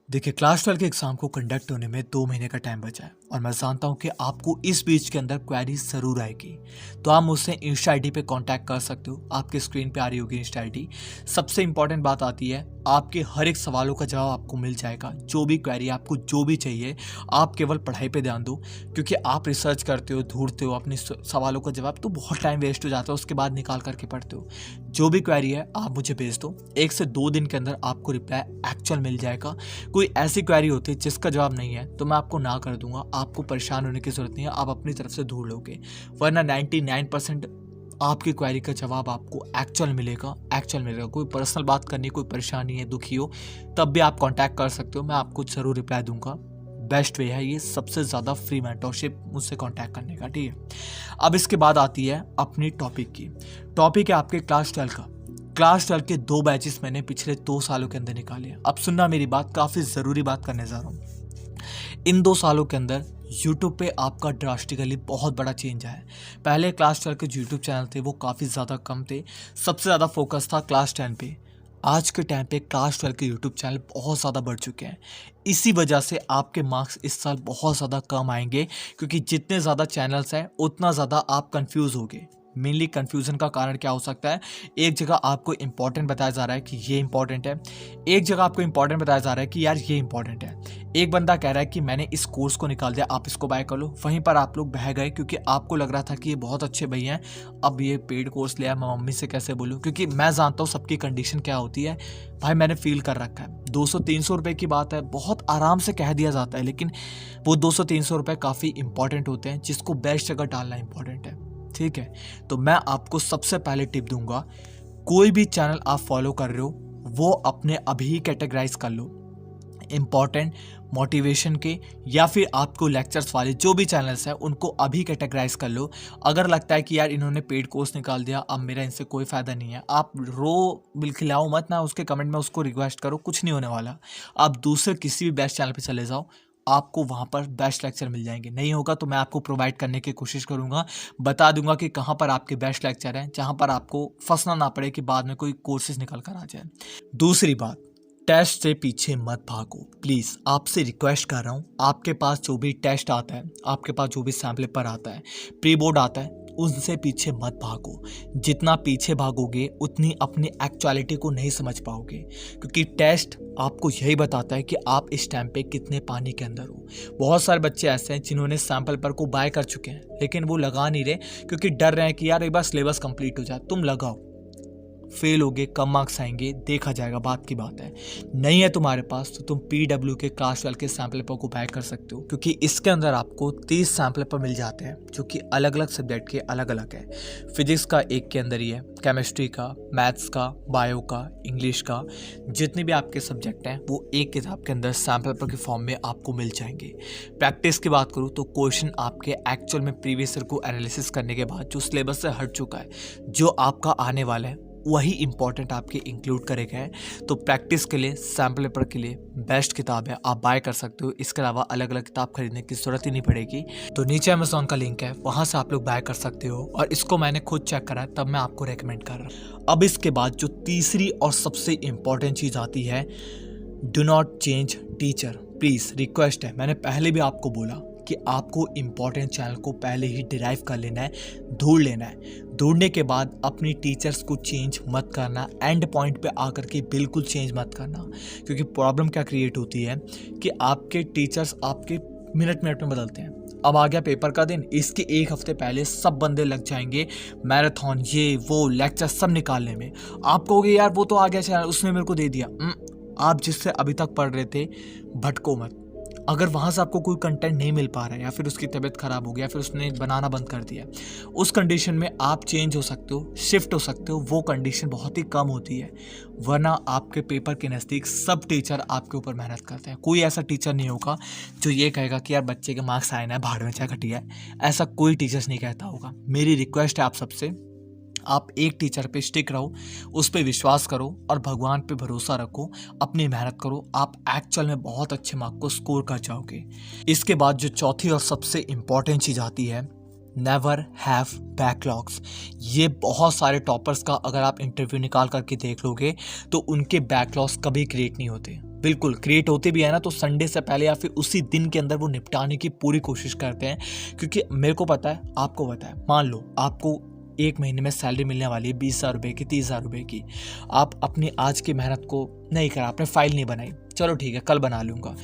देखिए, क्लास 12 के एग्ज़ाम को कंडक्ट होने में 2 महीने का टाइम बचा है और मैं जानता हूँ कि आपको इस बीच के अंदर क्वेरी ज़रूर आएगी। तो आप मुझसे इंस्टा आईडी पे कांटेक्ट कर सकते हो। आपके स्क्रीन पे आ रही होगी इंस्टा आईडी। सबसे इम्पॉर्टेंट बात आती है, आपके हर एक सवालों का जवाब आपको मिल जाएगा। जो भी क्वेरी आपको जो भी चाहिए, आप केवल पढ़ाई पे ध्यान दो, क्योंकि आप रिसर्च करते हो, ढूँढते हो अपने सवालों का जवाब, तो बहुत टाइम वेस्ट हो जाता है, उसके बाद निकाल करके पढ़ते हो। जो भी क्वेरी है आप मुझे भेज दो, 1 से 2 दिन के अंदर आपको रिप्लाई एक्चुअल मिल जाएगा। कोई ऐसी क्वेरी होती है जिसका जवाब नहीं है तो मैं आपको ना कर दूंगा। आपको परेशान होने की ज़रूरत नहीं है, आप अपनी तरफ से ढूंढ लोगे, वरना 99% आपकी क्वेरी का जवाब आपको एक्चुअल मिलेगा। कोई पर्सनल बात करनी, कोई परेशानी है, दुखी हो, तब भी आप कांटेक्ट कर सकते हो, मैं आपको ज़रूर रिप्लाई दूंगा। बेस्ट वे है ये, सबसे ज़्यादा फ्री मेंटरशिप मुझसे कांटेक्ट करने का, ठीक है। अब इसके बाद आती है अपनी टॉपिक की। टॉपिक है आपके क्लास 12 का। क्लास 12 के 2 बैचेस मैंने पिछले 2 सालों के अंदर निकाले हैं। अब सुनना मेरी बात, काफ़ी ज़रूरी बात करने जा रहा हूँ। इन 2 सालों के अंदर यूट्यूब पे आपका ड्रास्टिकली बहुत बड़ा चेंज आया है। पहले क्लास 12 के जो यूट्यूब चैनल थे वो काफ़ी ज़्यादा कम थे, सबसे ज़्यादा फोकस था क्लास 10 पे। आज के टाइम पे क्लास 12 के यूट्यूब चैनल बहुत ज़्यादा बढ़ चुके हैं। इसी वजह से आपके मार्क्स इस साल बहुत ज़्यादा कम आएंगे, क्योंकि जितने ज़्यादा चैनल्स हैं उतना ज़्यादा आप कंफ्यूज होगे। मेनली कन्फ्यूज़न का कारण क्या हो सकता है, एक जगह आपको इंपॉर्टेंट बताया जा रहा है कि ये इंपॉर्टेंट है, एक जगह आपको इंपॉर्टेंट बताया जा रहा है कि यार ये इंपॉर्टेंट है। एक बंदा कह रहा है कि मैंने इस कोर्स को निकाल दिया, आप इसको बाय कर लो, वहीं पर आप लोग बह गए, क्योंकि आपको लग रहा था कि ये बहुत अच्छे भैया हैं, अब ये पेड कोर्स लिया, मैं मम्मी से कैसे बोलूँ, क्योंकि मैं जानता हूँ सबकी कंडीशन क्या होती है। भाई मैंने फील कर रखा है, 200-300 रुपये की बात है, बहुत आराम से कह दिया जाता है, लेकिन वो 200-300 रुपये काफ़ी इंपॉर्टेंट होते हैं, जिसको बेस्ट जगह डालना इंपॉर्टेंट है, ठीक है। तो मैं आपको सबसे पहले टिप दूंगा, कोई भी चैनल आप फॉलो कर रहे हो वो अपने अभी कैटेगराइज कर लो, इम्पॉर्टेंट, मोटिवेशन के, या फिर आपको लेक्चर्स वाले जो भी चैनल्स हैं उनको अभी कैटेगराइज कर लो। अगर लगता है कि यार इन्होंने पेड कोर्स निकाल दिया, अब मेरा इनसे कोई फ़ायदा नहीं है, आप बिलखिलाओ मत ना, उसके कमेंट में उसको रिक्वेस्ट करो, कुछ नहीं होने वाला। आप दूसरे किसी भी बेस्ट चैनल पे चले जाओ, आपको वहाँ पर बेस्ट लेक्चर मिल जाएंगे। नहीं होगा तो मैं आपको प्रोवाइड करने की कोशिश करूँगा, बता दूंगा कि कहाँ पर आपके बेस्ट लेक्चर हैं, जहाँ पर आपको फंसना ना पड़े कि बाद में कोई कोर्सेज निकल कर आ जाए। दूसरी बात, टेस्ट से पीछे मत भागो, प्लीज़ आपसे रिक्वेस्ट कर रहा हूँ। आपके पास जो भी टेस्ट आता है, आपके पास जो भी सैम्पल पेपर आता है, प्री बोर्ड आता है, उनसे पीछे मत भागो। जितना पीछे भागोगे उतनी अपनी एक्चुअलिटी को नहीं समझ पाओगे, क्योंकि टेस्ट आपको यही बताता है कि आप इस टाइम पे कितने पानी के अंदर हो। बहुत सारे बच्चे ऐसे हैं जिन्होंने सैम्पल पेपर को बाय कर चुके हैं, लेकिन वो लगा नहीं रहे, क्योंकि डर रहे हैं कि यार एक बार सिलेबस कंप्लीट हो जाए। तुम लगाओ, फेल होगे, कम मार्क्स आएंगे, देखा जाएगा, बात की बात है। नहीं है तुम्हारे पास तो तुम PW के क्लास 12 के सैम्पल पेपर को बाय कर सकते हो, क्योंकि इसके अंदर आपको 30 सैम्पल पेपर मिल जाते हैं, जो कि अलग अलग सब्जेक्ट के अलग अलग है। फिजिक्स का एक के अंदर ही है, केमिस्ट्री का, मैथ्स का, बायो का, इंग्लिश का, जितने भी आपके सब्जेक्ट हैं वो एक किताब के अंदर सैम्पल पेपर के फॉर्म में आपको मिल जाएंगे। प्रैक्टिस की बात करूँ तो क्वेश्चन आपके एक्चुअल में प्रीवियस ईयर को एनालिसिस करने के बाद जो सिलेबस से हट चुका है, जो आपका आने वाला है, वही इंपॉर्टेंट आपके इंक्लूड करे गए हैं। तो प्रैक्टिस के लिए, सैम्पल पेपर के लिए बेस्ट किताब है, आप बाय कर सकते हो। इसके अलावा अलग अलग किताब खरीदने की ज़रूरत ही नहीं पड़ेगी। तो नीचे अमेज़ॉन का लिंक है, वहाँ से आप लोग बाय कर सकते हो, और इसको मैंने खुद चेक करा है, तब मैं आपको रेकमेंड कर रहा हूँ। अब इसके बाद जो तीसरी और सबसे इम्पॉर्टेंट चीज़ आती है, do not change teacher. Please request है, मैंने पहले भी आपको बोला कि आपको इम्पॉर्टेंट चैनल को पहले ही डिराइव कर लेना है, ढूंढ लेना है। ढूंढने के बाद अपनी टीचर्स को चेंज मत करना, एंड पॉइंट पे आकर के बिल्कुल चेंज मत करना, क्योंकि प्रॉब्लम क्या क्रिएट होती है कि आपके टीचर्स आपके मिनट मिनट में बदलते हैं। अब आ गया पेपर का दिन, इसके 1 हफ्ते पहले सब बंदे लग जाएंगे मैराथन, ये वो लेक्चर सब निकालने में। आप कहोगे यार वो तो आ गया चैनल, उसने मेरे को दे दिया। आप जिससे अभी तक पढ़ रहे थे भटको मत। अगर वहाँ से आपको कोई कंटेंट नहीं मिल पा रहा है, या फिर उसकी तबीयत ख़राब हो गया, फिर उसने बनाना बंद कर दिया, उस कंडीशन में आप चेंज हो सकते हो, शिफ्ट हो सकते हो। वो कंडीशन बहुत ही कम होती है, वरना आपके पेपर के नज़दीक सब टीचर आपके ऊपर मेहनत करते हैं। कोई ऐसा टीचर नहीं होगा जो ये कहेगा कि यार बच्चे के मार्क्स आए ना, भाड़ में चाहे घटिया है, ऐसा कोई टीचर्स नहीं कहता होगा। मेरी रिक्वेस्ट है आप सबसे, आप एक टीचर पे स्टिक रहो, उस पे विश्वास करो और भगवान पे भरोसा रखो, अपनी मेहनत करो, आप एक्चुअल में बहुत अच्छे मार्क को स्कोर कर जाओगे। इसके बाद जो चौथी और सबसे इम्पॉर्टेंट चीज़ आती है, नेवर हैव बैकलॉग्स। ये बहुत सारे टॉपर्स का अगर आप इंटरव्यू निकाल करके देख लोगे तो उनके बैकलॉग्स कभी क्रिएट नहीं होते। बिल्कुल क्रिएट होते भी है ना तो संडे से पहले या फिर उसी दिन के अंदर वो निपटाने की पूरी कोशिश करते हैं, क्योंकि मेरे को पता है, आपको पता है। मान लो आपको एक महीने में सैलरी मिलने वाली है 20,000 रुपये की, 30,000 रुपये की। आप अपनी आज की मेहनत को नहीं करा, आपने फाइल नहीं बनाई, चलो ठीक है कल बना लूँगा।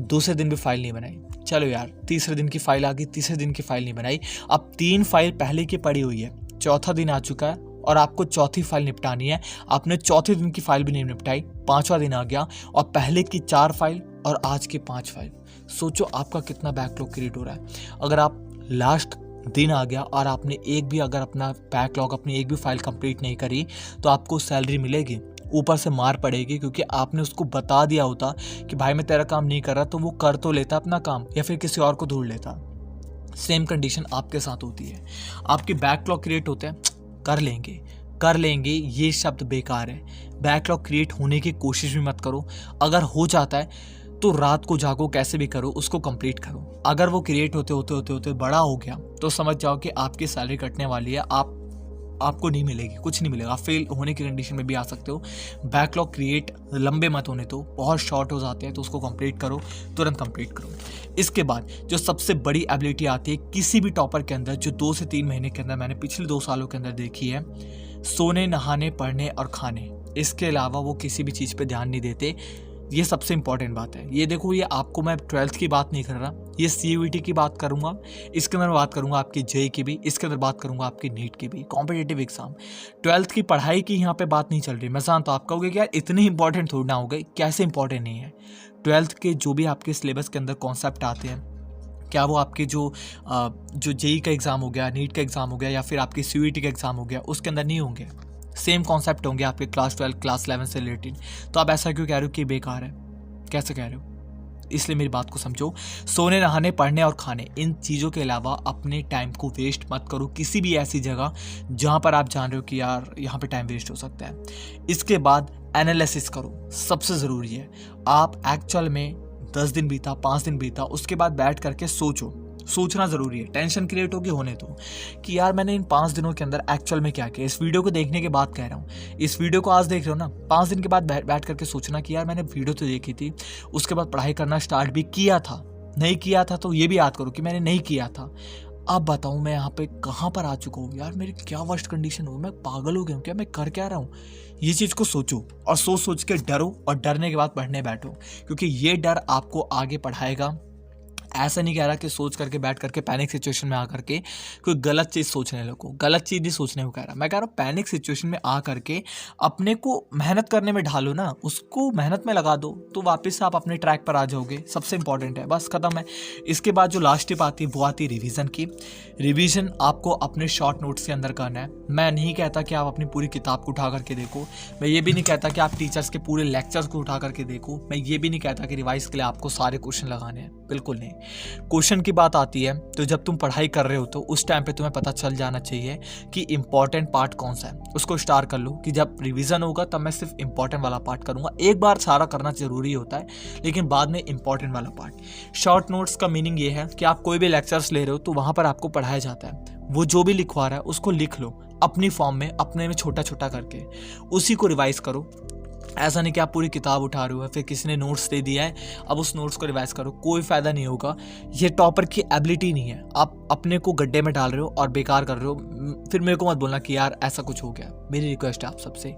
दूसरे दिन भी फाइल नहीं बनाई, चलो यार तीसरे दिन की फाइल आ गई, तीसरे दिन की फाइल नहीं बनाई। अब 3 फाइल पहले की पड़ी हुई है, चौथा दिन आ चुका है और आपको चौथी फाइल निपटानी है। आपने चौथे दिन की फाइल भी नहीं निपटाई, 5वां दिन आ गया और पहले की 4 फाइल और आज की 5 फाइल। सोचो आपका कितना बैकलॉग क्रिएट हो रहा है। अगर आप लास्ट दिन आ गया और आपने एक भी अगर अपना बैकलॉग, अपनी एक भी फाइल कंप्लीट नहीं करी, तो आपको सैलरी मिलेगी, ऊपर से मार पड़ेगी, क्योंकि आपने उसको बता दिया होता कि भाई मैं तेरा काम नहीं कर रहा, तो वो कर तो लेता अपना काम या फिर किसी और को ढूंढ लेता। सेम कंडीशन आपके साथ होती है। आपके बैकलॉग क्रिएट होते हैं, कर लेंगे ये शब्द बेकार है। बैकलॉग क्रिएट होने की कोशिश भी मत करो। अगर हो जाता है तो रात को जागो, कैसे भी करो, उसको कंप्लीट करो। अगर वो क्रिएट होते बड़ा हो गया तो समझ जाओ कि आपकी सैलरी कटने वाली है, आपको नहीं मिलेगी, कुछ नहीं मिलेगा, आप फेल होने की कंडीशन में भी आ सकते हो। बैकलॉग क्रिएट लंबे मत होने दो, बहुत शॉर्ट हो जाते हैं, तो उसको कंप्लीट करो, तुरंत कंप्लीट करो। इसके बाद जो सबसे बड़ी एबिलिटी आती है किसी भी टॉपर के अंदर, जो 2 से 3 महीने के अंदर मैंने पिछले 2 सालों के अंदर देखी है, सोने, नहाने, पढ़ने और खाने। इसके अलावा वो किसी भी चीज़ पे ध्यान नहीं देते। ये सबसे इंपॉर्टेंट बात है। ये देखो, ये आपको मैं 12th की बात नहीं कर रहा, ये CUET की बात करूंगा, इसके अंदर बात करूंगा आपकी JEE की भी, इसके अंदर बात करूंगा आपकी नीट की भी, कॉम्पिटिटिव एग्जाम। 12th की पढ़ाई की यहाँ पे बात नहीं चल रही। मैं जानता हूँ आप कहोगे कि यार इतनी इंपॉर्टेंट थोड़ी ना हो गई, कैसे इंपॉर्टेंट नहीं है। 12th के जो भी आपके सिलेबस के अंदर कॉन्सेप्ट आते हैं, क्या वो आपके जो JEE का एग्ज़ाम हो गया, नीट का एग्ज़ाम हो गया या फिर आपकी CUET का एग्ज़ाम हो गया, उसके अंदर नहीं होंगे। सेम कॉन्सेप्ट होंगे आपके क्लास 12, क्लास 11 से रिलेटेड। तो आप ऐसा क्यों कह रहे हो कि बेकार है, कैसे कह रहे हो? इसलिए मेरी बात को समझो। सोने, नहाने, पढ़ने और खाने, इन चीज़ों के अलावा अपने टाइम को वेस्ट मत करो किसी भी ऐसी जगह जहाँ पर आप जान रहे हो कि यार यहाँ पे टाइम वेस्ट हो सकता है। इसके बाद एनालिसिस करो, सबसे ज़रूरी है। आप एक्चुअल में 10 दिन बीता, 5 दिन बीता, उसके बाद बैठ करके सोचना ज़रूरी है। टेंशन क्रिएट होगी होने दो कि यार मैंने इन 5 दिनों के अंदर एक्चुअल में क्या किया। इस वीडियो को देखने के बाद कह रहा हूँ, इस वीडियो को आज देख रहे हो ना, 5 दिन के बाद बैठ करके सोचना कि यार मैंने वीडियो तो देखी थी, उसके बाद पढ़ाई करना स्टार्ट भी किया था, नहीं किया था तो ये भी याद करो कि मैंने नहीं किया था। अब बताऊँ मैं यहाँ पे कहाँ पर आ चुका हूँ, यार मेरी क्या वर्स्ट कंडीशन हो, मैं पागल हो गया हूँ क्या, मैं कर क्या रहा हूँ। ये चीज़ को सोचो और सोच के डरो, और डरने के बाद पढ़ने बैठो, क्योंकि ये डर आपको आगे पढ़ाएगा। ऐसा नहीं कह रहा कि सोच करके बैठ करके पैनिक सिचुएशन में आ करके कोई गलत चीज़ सोचने लगो, गलत चीज़ नहीं सोचने को कह रहा। मैं कह रहा हूँ पैनिक सिचुएशन में आ करके अपने को मेहनत करने में ढालो ना, उसको मेहनत में लगा दो, तो वापस आप अपने ट्रैक पर आ जाओगे। सबसे इंपॉर्टेंट है, बस खत्म है। इसके बाद जो लास्ट टिप आती है वो आती है रिवीजन की। रिवीजन आपको अपने शॉर्ट नोट्स के अंदर करना है। मैं नहीं कहता कि आप अपनी पूरी किताब को उठा करके देखो, मैं ये भी नहीं कहता कि आप टीचर्स के पूरे लेक्चर्स को उठा करके देखो, मैं ये भी नहीं कहता कि रिवाइज के लिए आपको सारे क्वेश्चन लगाने हैं, बिल्कुल नहीं। क्वेश्चन की बात आती है तो जब तुम पढ़ाई कर रहे हो तो उस टाइम पे तुम्हें पता चल जाना चाहिए कि इंपॉर्टेंट पार्ट कौन सा है, उसको स्टार कर लो कि जब रिवीजन होगा तब मैं सिर्फ इंपॉर्टेंट वाला पार्ट करूंगा। एक बार सारा करना जरूरी होता है, लेकिन बाद में इंपॉर्टेंट वाला पार्ट। शॉर्ट नोट्स का मीनिंग ये है कि आप कोई भी लेक्चर्स ले रहे हो तो वहां पर आपको पढ़ाया जाता है, वो जो भी लिखवा रहा है उसको लिख लो अपनी फॉर्म में, अपने में छोटा छोटा करके, उसी को रिवाइज करो। ऐसा नहीं कि आप पूरी किताब उठा रहे हो, फिर किसी ने नोट्स दे दिया है अब उस नोट्स को रिवाइज करो, कोई फायदा नहीं होगा। ये टॉपर की एबिलिटी नहीं है, आप अपने को गड्ढे में डाल रहे हो और बेकार कर रहे हो। फिर मेरे को मत बोलना कि यार ऐसा कुछ हो गया। मेरी रिक्वेस्ट है आप सबसे।